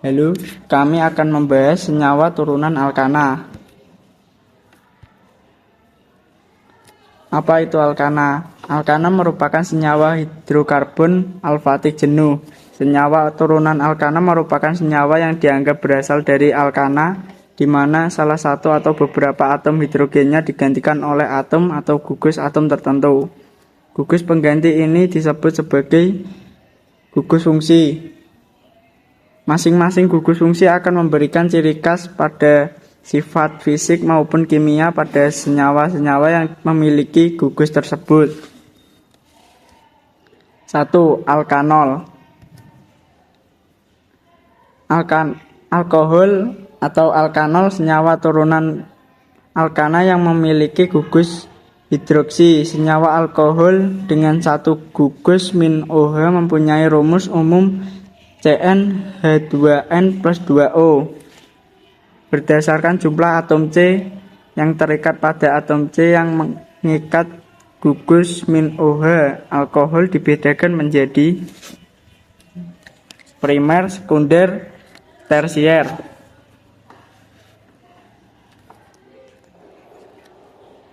Halo, kami akan membahas senyawa turunan alkana. Apa itu alkana? Alkana merupakan senyawa hidrokarbon alfatik jenuh. Senyawa turunan alkana merupakan senyawa yang dianggap berasal dari alkana, di mana salah satu atau beberapa atom hidrogennya digantikan oleh atom atau gugus atom tertentu. Gugus pengganti ini disebut sebagai gugus fungsi. Masing-masing gugus fungsi akan memberikan ciri khas pada sifat fisik maupun kimia pada senyawa-senyawa yang memiliki gugus tersebut. 1. Alkanol. Alkohol atau alkanol senyawa turunan alkana yang memiliki gugus hidroksi. Senyawa alkohol dengan satu gugus -OH mempunyai rumus umum CnH2n plus 2O. Berdasarkan jumlah atom C yang terikat pada atom C yang mengikat gugus -OH, alkohol dibedakan menjadi primer, sekunder, tersier.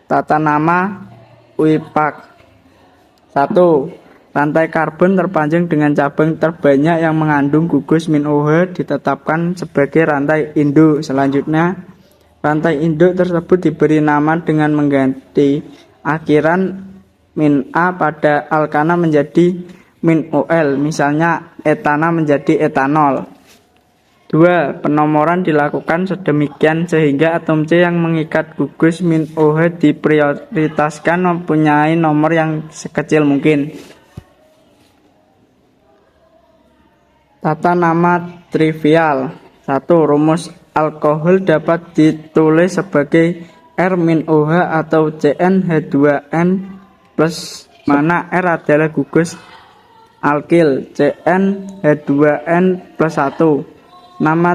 Tata nama WIPAC. 1. Rantai karbon terpanjang dengan cabang terbanyak yang mengandung gugus -OH ditetapkan sebagai rantai induk. Selanjutnya, rantai induk tersebut diberi nama dengan mengganti akhiran -A pada alkana menjadi -OL, misalnya etana menjadi etanol. 2. Penomoran dilakukan sedemikian sehingga atom C yang mengikat gugus -OH diprioritaskan mempunyai nomor yang sekecil mungkin. Tata nama trivial. 1. Rumus alkohol dapat ditulis sebagai R-OH atau CnH2n plus, mana R adalah gugus alkil, CnH2n plus 1. Nama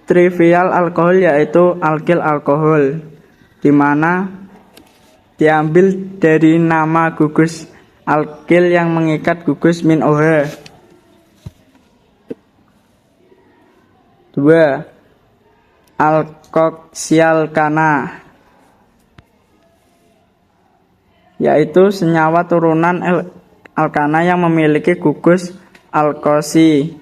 trivial alkohol yaitu alkil alkohol, di mana diambil dari nama gugus alkil yang mengikat gugus -OH. 2. Alkoksialkana, yaitu senyawa turunan alkana yang memiliki gugus alkosi.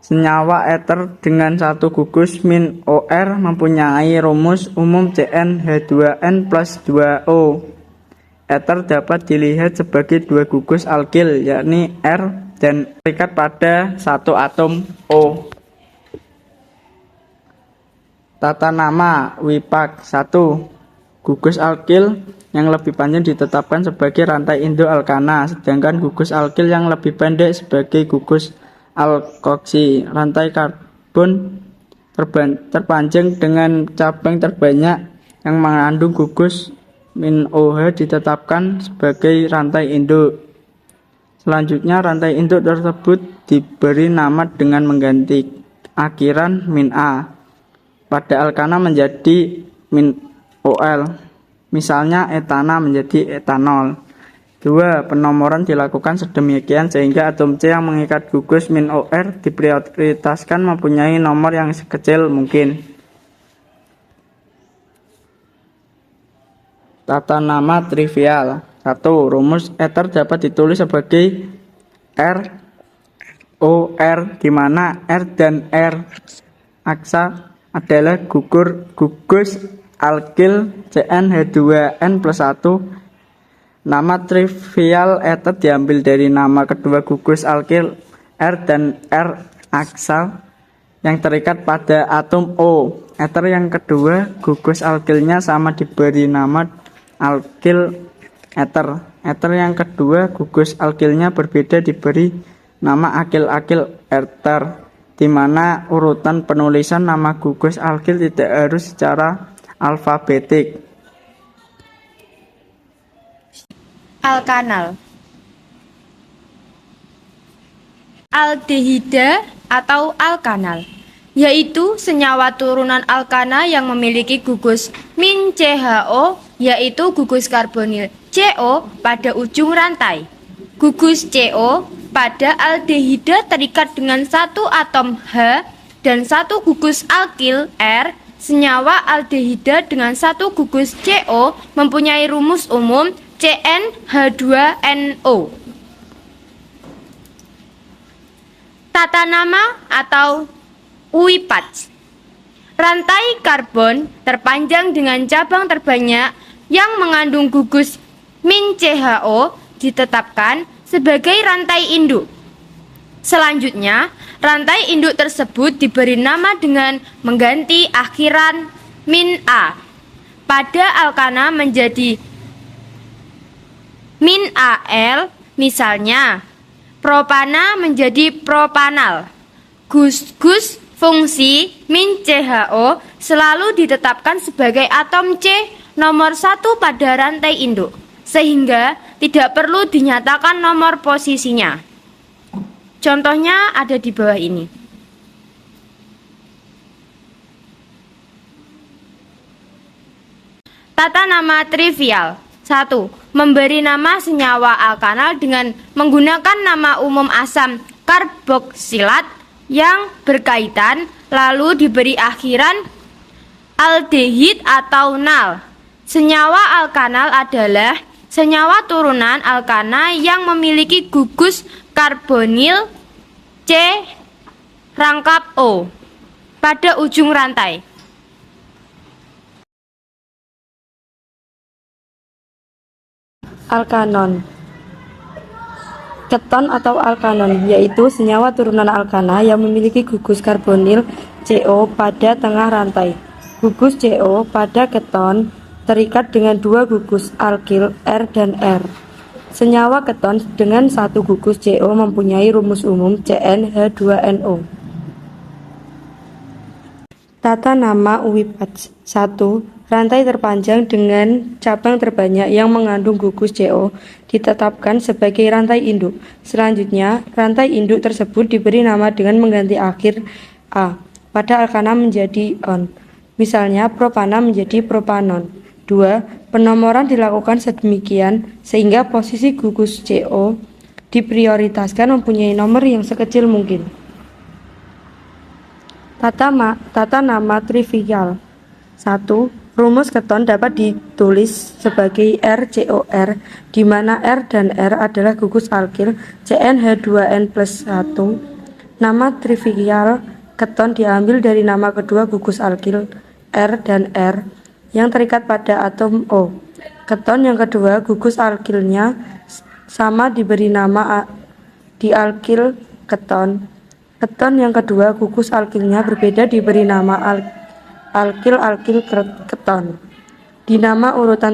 Senyawa eter dengan satu gugus -OR mempunyai rumus umum CnH2n plus 2O. Eter dapat dilihat sebagai dua gugus alkil, yakni R dan terikat pada satu atom O. Tata nama WIPAC. 1. Gugus alkil yang lebih panjang ditetapkan sebagai rantai induk alkana, sedangkan gugus alkil yang lebih pendek sebagai gugus alkoksi. Rantai karbon terpanjang dengan cabang terbanyak yang mengandung gugus -OH ditetapkan sebagai rantai induk. Selanjutnya, rantai induk tersebut diberi nama dengan mengganti akhiran -A pada alkana menjadi -OL, misalnya etana menjadi etanol. 2. Penomoran dilakukan sedemikian sehingga atom C yang mengikat gugus -OR diprioritaskan mempunyai nomor yang sekecil mungkin. Tata nama trivial. 1. Rumus eter dapat ditulis sebagai ROR, di mana R dan R aksa adalah gugus alkil CnH2n plus 1. Nama trivial eter diambil dari nama kedua gugus alkil R dan R aksa yang terikat pada atom O. Eter yang kedua gugus alkilnya sama diberi nama alkil eter. Eter yang kedua gugus alkilnya berbeda diberi nama akil-akil eter, di mana urutan penulisan nama gugus alkil tidak harus secara alfabetik. Alkanal. Aldehida atau alkanal, yaitu senyawa turunan alkana yang memiliki gugus -CHO, yaitu gugus karbonil CO pada ujung rantai. Gugus CO pada aldehida terikat dengan satu atom H dan 1 gugus alkil R, senyawa aldehida dengan 1 gugus CO mempunyai rumus umum CnH2NO. Tata nama atau UIPAC. Rantai karbon terpanjang dengan cabang terbanyak yang mengandung gugus min-CHO ditetapkan sebagai rantai induk. Selanjutnya, rantai induk tersebut diberi nama dengan mengganti akhiran min-A. Pada alkana menjadi min-AL, misalnya propana menjadi propanal. Gus fungsi min-CHO selalu ditetapkan sebagai atom C nomor 1 pada rantai induk, sehingga tidak perlu dinyatakan nomor posisinya. Contohnya ada di bawah ini. Tata nama trivial. 1. Memberi nama senyawa alkanal dengan menggunakan nama umum asam karboksilat yang berkaitan, lalu diberi akhiran aldehid atau nal. Senyawa alkanal adalah senyawa turunan alkana yang memiliki gugus karbonil C rangkap O pada ujung rantai. Alkanon. Keton atau alkanon yaitu senyawa turunan alkana yang memiliki gugus karbonil CO pada tengah rantai. Gugus CO pada keton terikat dengan 2 gugus alkil R dan R. Senyawa keton dengan 1 gugus CO mempunyai rumus umum CnH2NO. Tata nama UIPAC. 1. Rantai terpanjang dengan cabang terbanyak yang mengandung gugus CO ditetapkan sebagai rantai induk. Selanjutnya, rantai induk tersebut diberi nama dengan mengganti akhir A pada alkana menjadi on. Misalnya, propana menjadi propanon. 2. Penomoran dilakukan sedemikian sehingga posisi gugus CO diprioritaskan mempunyai nomor yang sekecil mungkin. Tata nama trivial. 1. Rumus keton dapat ditulis sebagai RCOR, di mana R dan R adalah gugus alkil CnH2n+1. Nama trivial keton diambil dari nama kedua gugus alkil R dan R yang terikat pada atom O. Keton yang kedua gugus alkilnya sama diberi nama dialkil keton. Keton yang kedua gugus alkilnya berbeda diberi nama alkil keton. Di nama urutan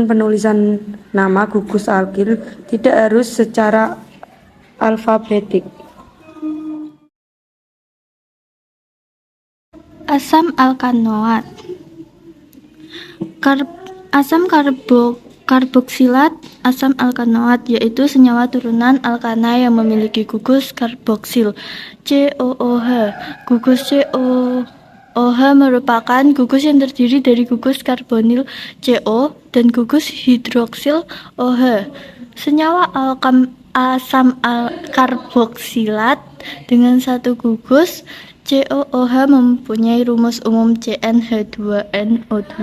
penulisan nama gugus alkil tidak harus secara alfabetik. Asam alkanoat. Asam karboksilat. Asam alkanoat yaitu senyawa turunan alkana yang memiliki gugus karboksil COOH. Gugus COOH merupakan gugus yang terdiri dari gugus karbonil CO dan gugus hidroksil OH. Senyawa asam karboksilat dengan 1 gugus COOH mempunyai rumus umum CnH2NO2.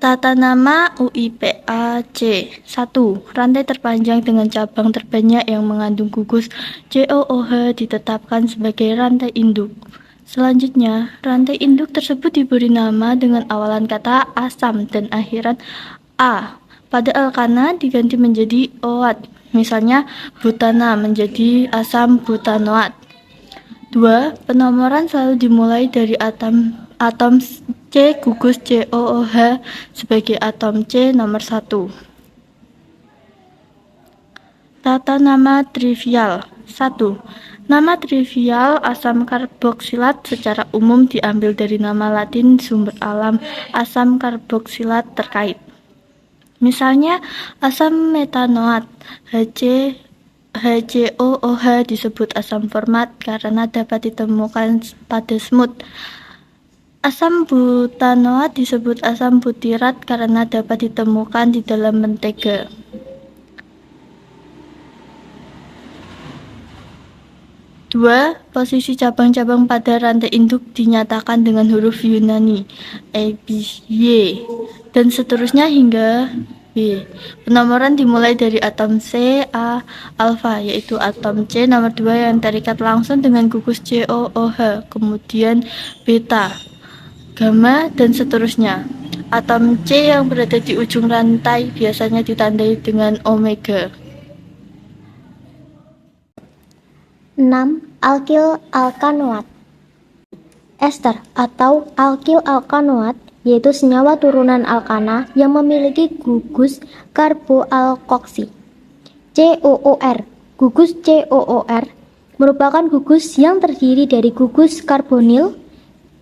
Tata nama UIPAC. 1. Rantai terpanjang dengan cabang terbanyak yang mengandung gugus COOH ditetapkan sebagai rantai induk. Selanjutnya, rantai induk tersebut diberi nama dengan awalan kata asam dan akhiran A. Pada alkana diganti menjadi oat. Misalnya, butana menjadi asam butanoat. 2. Penomoran selalu dimulai dari atom C gugus COOH sebagai atom C nomor 1. Tata nama trivial. 1. Nama trivial asam karboksilat secara umum diambil dari nama latin sumber alam asam karboksilat terkait. Misalnya, asam metanoat HCOOH disebut asam format karena dapat ditemukan pada semut. Asam butanoat disebut asam butirat karena dapat ditemukan di dalam mentega. 2. Posisi cabang-cabang pada rantai induk dinyatakan dengan huruf Yunani A, B, Y, dan seterusnya hingga B. Penomoran dimulai dari atom C, A, alfa, yaitu atom C nomor 2 yang terikat langsung dengan gugus COOH, kemudian beta, gamma, dan seterusnya. Atom C yang berada di ujung rantai biasanya ditandai dengan omega. 6. Alkil alkanoat. Ester atau alkil alkanoat yaitu senyawa turunan alkana yang memiliki gugus karboalkoksi COOR. Gugus COOR merupakan gugus yang terdiri dari gugus karbonil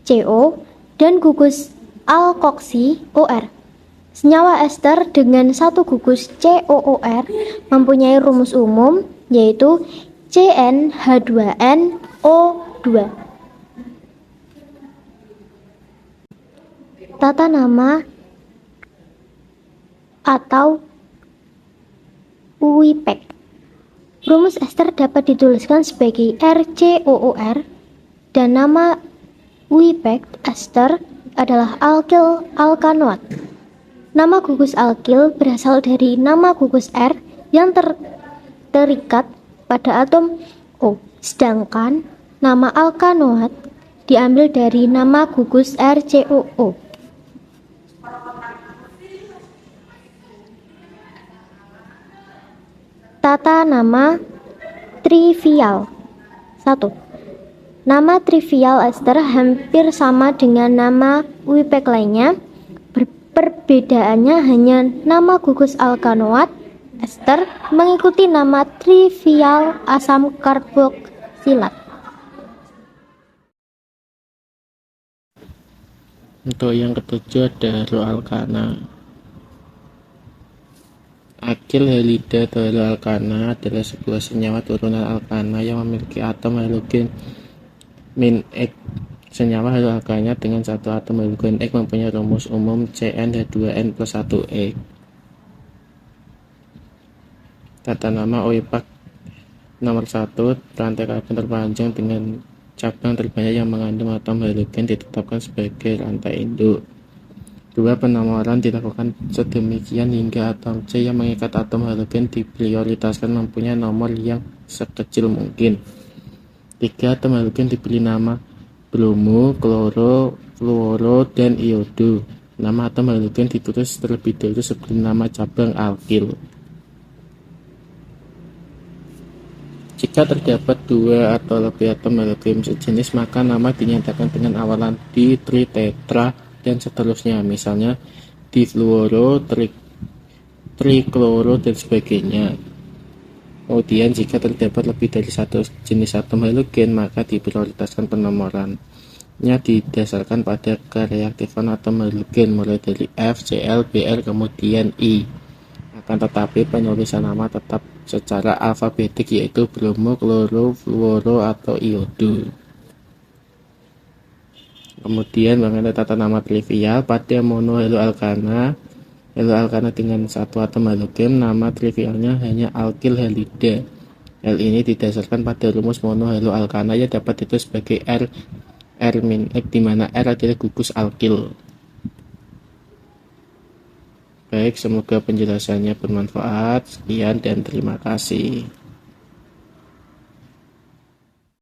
CO dan gugus alkoksi OR. Senyawa ester dengan satu gugus COOR mempunyai rumus umum yaitu CnH2nO2. Tata nama atau WIPEC. Rumus ester dapat dituliskan sebagai RCOOR dan nama WIPEC ester adalah alkil alkanoat. Nama gugus alkil berasal dari nama gugus R yang terikat pada atom O, sedangkan nama alkanoat diambil dari nama gugus RCOO. Tata nama trivial. 1. Nama trivial ester hampir sama dengan nama WIPEC lainnya. Perbedaannya hanya nama gugus alkanoat ester mengikuti nama trivial asam karboksilat. Untuk yang ketujuh ada haloalkana. Akil halida atau haloalkana adalah sebuah senyawa turunan alkana yang memiliki atom halogen min X. Senyawa haloalkana dengan satu atom halogen X mempunyai rumus umum CnH2n plus 1 X. Tata nama OIPAC nomor 1. Rantai karbon terpanjang dengan cabang terbanyak yang mengandung atom halogen ditetapkan sebagai rantai induk. 2. Penomoran dilakukan sedemikian hingga atom C yang mengikat atom halogen diprioritaskan mempunyai nomor yang sekecil mungkin. 3. Atom halogen diberi nama bromo, kloro, fluoro, dan iodo. Nama atom halogen ditulis terlebih dahulu sebelum nama cabang alkil. Jika terdapat 2 atau lebih atom halogen sejenis, maka nama dinyatakan dengan awalan di, tri, tetra, dan seterusnya. Misalnya difluoro, trikloro, dan sebagainya. Kemudian jika terdapat lebih dari satu jenis atom halogen, maka diprioritaskan penomorannya didasarkan pada kereaktifan atom halogen mulai dari F, Cl, Br, kemudian I. Akan tetapi penulisan nama tetap secara alfabetik yaitu bromo, kloro, fluoro, atau iodo. Kemudian mengenai tata nama trivial pada monohaloalkana, haloalkana dengan satu atom halogen, nama trivialnya hanya alkil halida. Hal ini didasarkan pada rumus monohaloalkana yang dapat ditulis sebagai R-X, di mana R adalah gugus alkil. Baik, semoga penjelasannya bermanfaat. Sekian dan terima kasih.